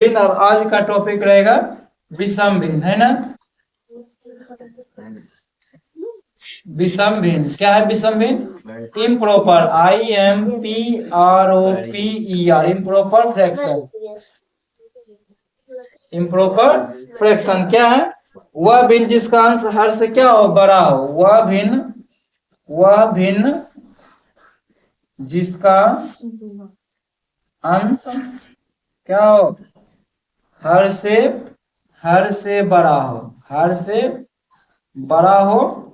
भिन्न। और आज का टॉपिक रहेगा विषम भिन्न, है ना। विषम भिन्न क्या है? विषम भिन्न improper, IMPROPER, improper fraction. Improper fraction क्या है? वह भिन्न जिसका अंश हर से क्या हो? बड़ा हो। वह भिन्न जिसका अंश क्या हो? हर से बड़ा हो। हर से बड़ा हो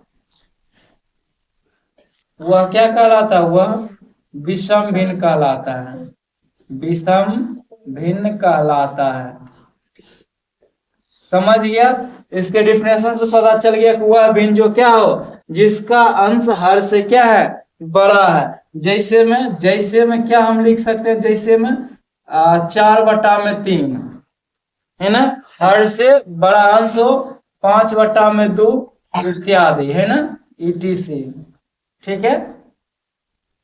वह क्या कहलाता है? वह विषम भिन्न कहलाता है। विषम भिन्न कहलाता है। समझ गया? इसके डिफिनेशन से पता चल गया कि वह भिन्न जो क्या हो? जिसका अंश हर से क्या है? बड़ा है। जैसे में क्या हम लिख सकते हैं? जैसे में 4/3 है ना। हर से बड़ा अंश हो 5/2 इत्यादि, है ना, ETC। ठीक है।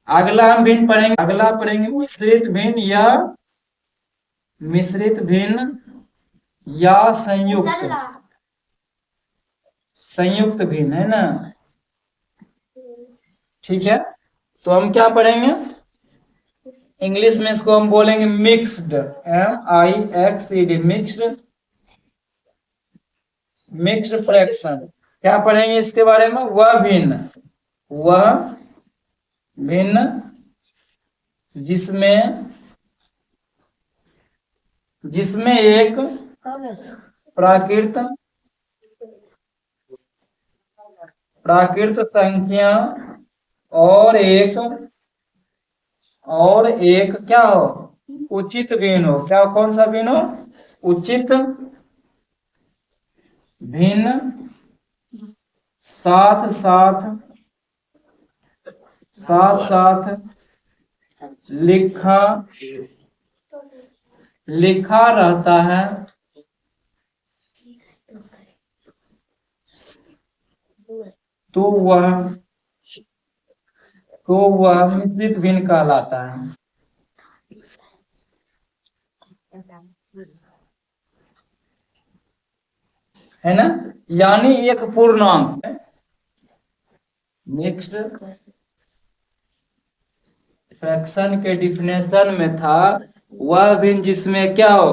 अगला हम भिन्न पढ़ेंगे। अगला पढ़ेंगे मिश्रित भिन्न या संयुक्त भिन्न, है ना। ठीक है। तो हम क्या पढ़ेंगे? इंग्लिश में इसको हम बोलेंगे मिक्स्ड, MIXED, मिक्स्ड फ्रैक्शन। क्या पढ़ेंगे इसके बारे में? वह भिन्न जिसमें एक प्राकृत संख्या और एक क्या हो? उचित भिन्न हो। क्या? कौन सा भिन्न हो? उचित भिन्न साथ साथ लिखा रहता है तो वह मिश्रित भिन्न कहलाता है। है ना। यानी एक पूर्णांक है। मिक्स्ड फ्रैक्शन के डिफिनेशन में था वह भिन्न जिसमें क्या हो?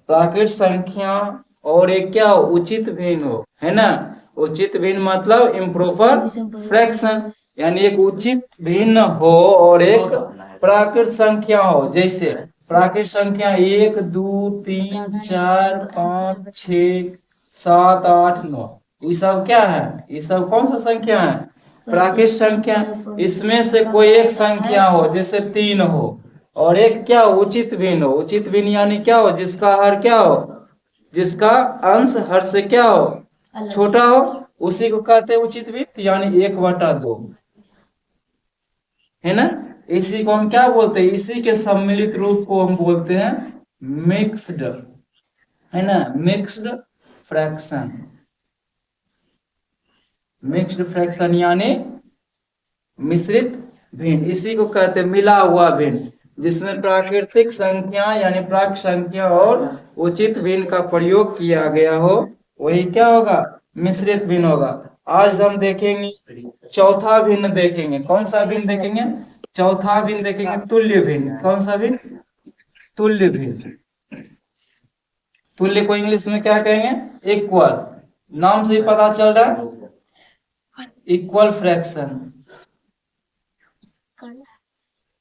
प्राकृत संख्या और एक क्या हो? उचित भिन्न हो, है ना। उचित भिन्न मतलब इम्प्रॉपर फ्रैक्शन, यानी एक उचित भिन्न हो और एक प्राकृत संख्या हो। जैसे प्राकृत संख्या 1 2 3 4 5 6 7 8 9, ये सब क्या है? ये सब कौन सा संख्या है? प्राकृत संख्या। इसमें से कोई एक संख्या हो, जैसे 3 हो, और एक क्या हो? उचित भिन्न हो। उचित भिन्न यानी क्या हो? जिसका हर क्या हो? जिसका अंश हर से क्या हो? छोटा हो, उसी को कहते हैं उचित भिन्न, यानी 1/2, है ना। इसी को हम क्या बोलते हैं? इसी के सम्मिलित रूप को हम बोलते हैं मिक्स्ड, है ना, मिक्स्ड फ्रैक्शन। मिक्स्ड फ्रैक्शन यानी मिश्रित भिन्न। इसी को कहते हैं मिला हुआ भिन्न, जिसमें प्राकृतिक संख्या यानी प्राक संख्या और उचित भिन्न का प्रयोग किया गया हो, वही क्या होगा? मिश्रित भिन्न होगा। आज हम देखेंगे चौथा भिन्न देखेंगे। कौन सा भिन्न देखेंगे? चौथा भिन्न देखेंगे तुल्य भिन्न। कौन सा भिन्न? तुल्य भिन्न। तुल्य को इंग्लिश में क्या कहेंगे? इक्वल। नाम से ही पता चल रहा है, इक्वल फ्रैक्शन।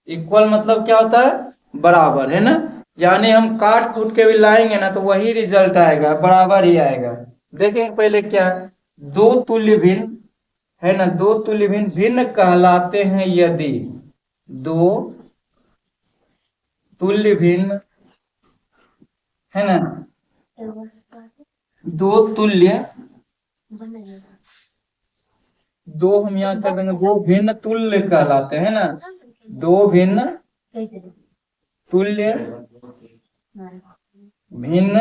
इक्वल मतलब क्या होता है? बराबर, है ना। यानी हम काट कूट के भी लाएंगे ना तो वही रिजल्ट आएगा, बराबर ही आएगा। देखेंगे पहले क्या है। दो तुल्य भिन्न, है ना, दो तुल्य भिन्न भिन्न कहलाते हैं यदि दो तुल्य भिन्न, है ना, दो तुल्य, दो हम यहाँ कर देंगे, दो भिन्न तुल्य कहलाते हैं ना। दो भिन्न तुल्य भिन्न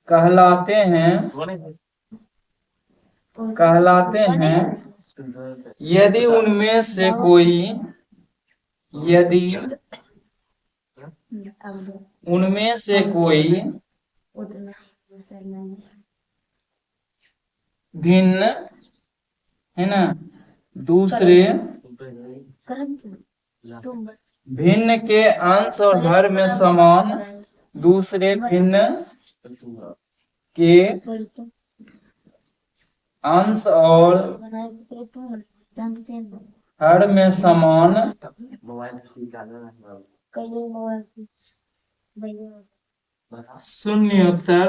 कहलाते हैं यदि उनमें से कोई यदि उनमें से कोई भिन्न है ना दूसरे भिन्न के अंश और धर्म में समान दूसरे भिन्न के अंश और हर में समान शून्योत्तर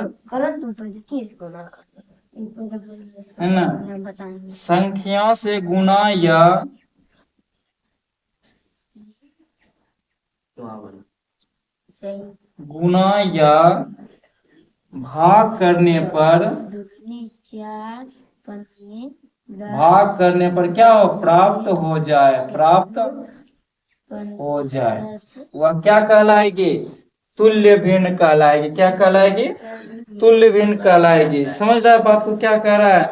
है ना संख्या से गुणा या भाग करने पर क्या हो प्राप्त हो जाए वह क्या कहलाएगी तुल्य भिन्न कहलाएगी। क्या कहलाएगी तुल्य भिन्न कहलाएगी। समझ रहा है बात को क्या कह रहा है?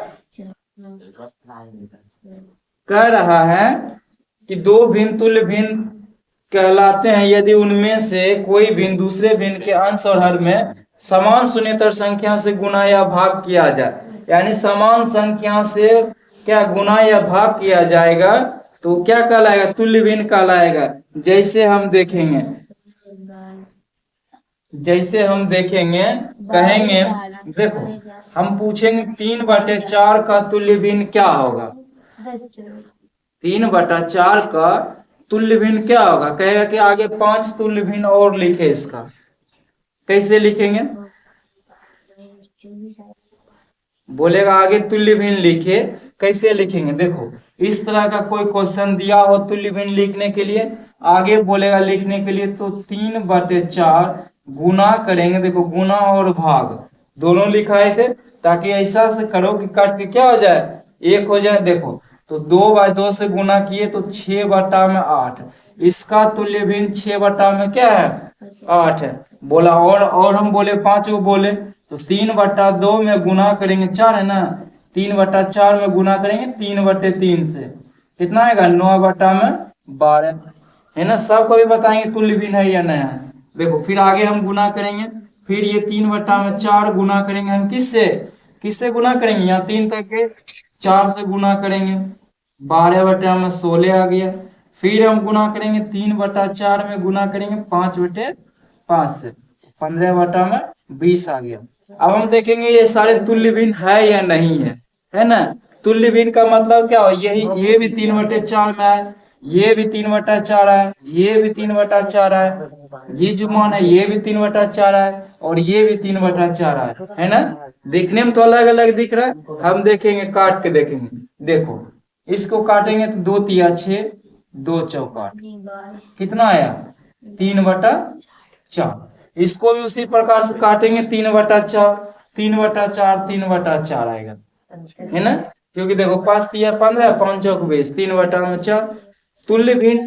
कह रहा है कि दो भिन्न तुल्य भिन्न कहलाते हैं यदि उनमें से कोई भिन्न दूसरे भिन्न के अंश और हर में समान शून्येतर संख्या से गुणा या भाग किया जाए। यानी समान संख्या से क्या गुणा या भाग किया जाएगा तो क्या कहलाएगा तुल्य भिन्न कहलाएगा। जैसे हम देखेंगे कहेंगे देखो हम पूछेंगे 3/4 का तुल्य भिन्न क्या होगा। 3/4 का तुल्य भिन्न क्या होगा। कहेगा कि आगे 5 तुल्य भिन्न और लिखे। इसका कैसे लिखेंगे बोलेगा आगे तुल्य भिन्न लिखे। कैसे लिखेंगे देखो इस तरह का कोई क्वेश्चन दिया हो तुल्य भिन्न लिखने के लिए आगे बोलेगा लिखने के लिए तो 3/4 गुना करेंगे। देखो गुना और भाग दोनों लिखाए थे ताकि ऐसा से करो कि काट के क्या हो जाए 1 हो जाए। देखो तो 2/2 से गुना किए तो 6/8। इसका तुल्य भिन्न 6/में क्या है 8 है बोला। और हम बोले 5 को बोले तो 3/2 में गुना करेंगे 4 है ना 3/4 में गुना करेंगे 3/3 से कितना आएगा 9/12 है ना। सब कभी बताएंगे तुल्य भिन्न है या नहीं है। देखो फिर आगे हम गुना करेंगे फिर ये 3/4 गुना करेंगे हम किससे गुना करेंगे यहाँ 3 तक के 4 से गुना करेंगे 12/16 आ गया। फिर हम गुना करेंगे 3/4 में गुना करेंगे 5/5 से 15/20 आ गया। अब हम देखेंगे ये सारे तुल्य भिन्न है या नहीं है ना। तुल्य भिन्न का मतलब क्या हो ये भी 3/4 में है ये भी 3/4 है ये भी 3/4 है ये जो मान है ये भी 3/4 है और ये भी 3/4 है ना। देखने में तो अलग अलग दिख रहा है। हम देखेंगे काट के देखेंगे। देखो इसको काटेंगे तो 2 तिया 6 2 चौका कितना आया 3/4। इसको भी उसी प्रकार से काटेंगे 3/4 3/4 आएगा है ना। क्योंकि देखो 5 तिया 15 5 चौक 20 3/4 तुल्य भिन्न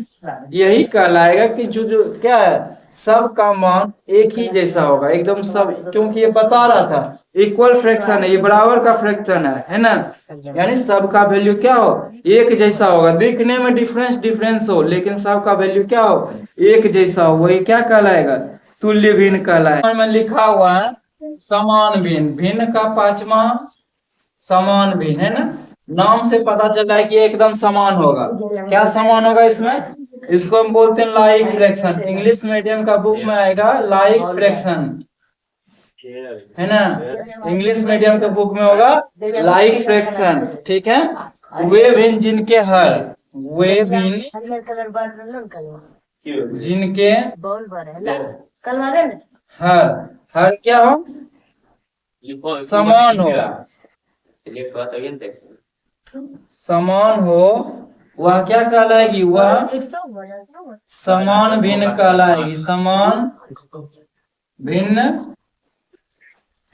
यही कहलाएगा कि जो क्या है सबका मान एक ही जैसा होगा एकदम सब। क्योंकि ये बता रहा था इक्वल फ्रैक्शन है ये बराबर का फ्रैक्शन है ना। यानी सबका वैल्यू क्या हो एक जैसा होगा। दिखने में डिफरेंस हो लेकिन सबका वैल्यू क्या हो एक जैसा हो वही क्या कहलाएगा तुल्य भिन्न कहलाएगा। में लिखा हुआ है समान भिन्न भिन्न का 5वां समान भिन्न है ना। नाम से पता चला है कि एकदम समान होगा। क्या समान होगा इसमें इसको हम बोलते हैं लाइक फ्रैक्शन। इंग्लिश मीडियम का बुक में आएगा लाइक फ्रैक्शन है ना। इंग्लिश मीडियम के बुक में होगा लाइक फ्रैक्शन ठीक है। वे भिन्न जिनके हर वे भिन्न जिनके हर क्या हो समान हो वह क्या कहलाएगी वह समान भिन्न कहलाएगी। समान भिन्न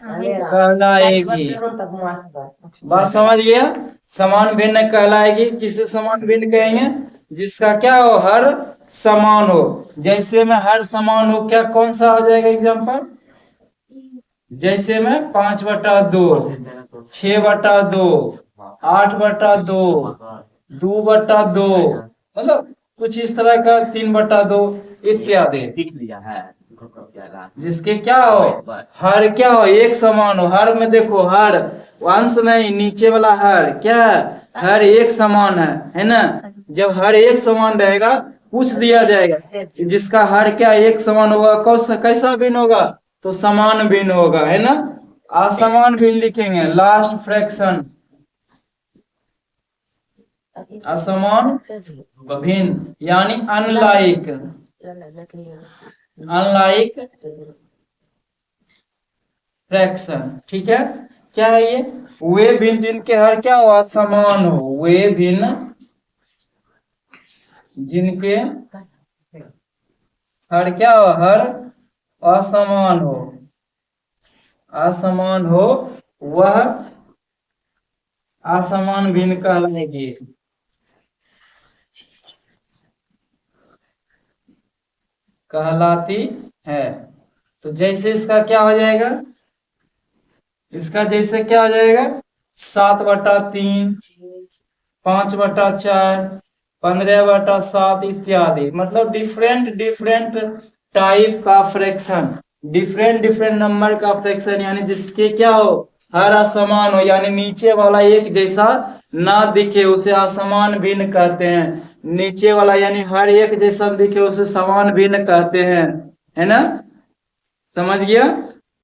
कहलाएगी। बात समझ गया। समान भिन्न कहलाएगी। किसे समान भिन्न कहेंगे जिसका क्या हो हर समान हो। जैसे में हर समान हो क्या कौन सा हो जाएगा एग्जांपल जैसे में 5/2 6/2 8/2 2/2 मतलब कुछ इस तरह का 3/2 इत्यादि, लिख लिया है। जिसके क्या हो, हर क्या हो, एक समान हो। हर में देखो, हर अंश नहीं, नीचे वाला हर क्या है, हर एक समान है ना। जब हर एक समान रहेगा, पूछ दिया जाएगा कि जिसका हर क्या एक समान होगा, कैसा भिन्न होगा, तो समान भिन्न होगा, है ना। असमान भिन्न लिखेंगे, लास्ट फ्रैक्शन, असमान भिन्न यानी अनलाइक, अनलाइक फ्रैक्शन। ठीक है, क्या है ये, वे भिन्न जिनके हर क्या हो, असमान हो, वे भिन्न जिनके हर क्या हो, हर असमान हो, असमान हो, वह असमान भिन्न कहलाएगी। कहलाती है। तो जैसे इसका क्या हो जाएगा, इसका जैसे क्या हो जाएगा, 7/3, 5/4, 15/7 इत्यादि। मतलब डिफरेंट डिफरेंट टाइप का फ्रैक्शन, डिफरेंट डिफरेंट नंबर का फ्रैक्शन, यानी जिसके क्या हो, हर असमान हो, यानी नीचे वाला एक जैसा ना दिखे उसे असमान भिन्न कहते हैं। नीचे वाला यानी हर एक जैसा दिखे उसे समान भिन्न कहते हैं, है ना। समझ गया।